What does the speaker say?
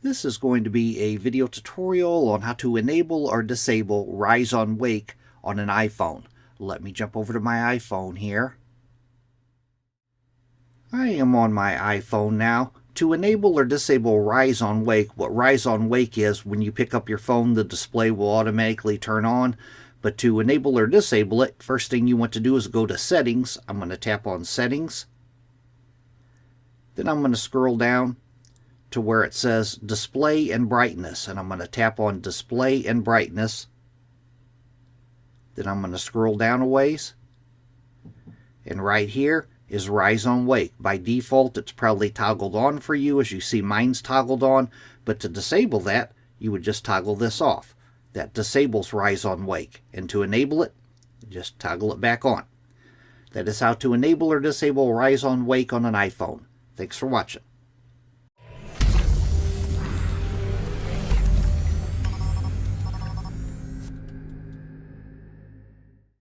This is going to be a video tutorial on how to enable or disable Rise on Wake on an iPhone. Let me jump over to my iPhone here. I am on my iPhone now. To enable or disable Rise on Wake, what Rise on Wake is, when you pick up your phone, the display will automatically turn on. But to enable or disable it, first thing you want to do is go to Settings. I'm going to tap on Settings. Then I'm going to scroll down to where it says Display and Brightness, and I'm going to tap on Display and Brightness. Then I'm going to scroll down a ways, and right here is Rise on Wake. By default, it's probably toggled on for you. As you see, mine's toggled on, but to disable that, you would just toggle this off. That disables Rise on Wake, and to enable it, just toggle it back on. That is how to enable or disable Rise on Wake on an iPhone. Thanks for watching.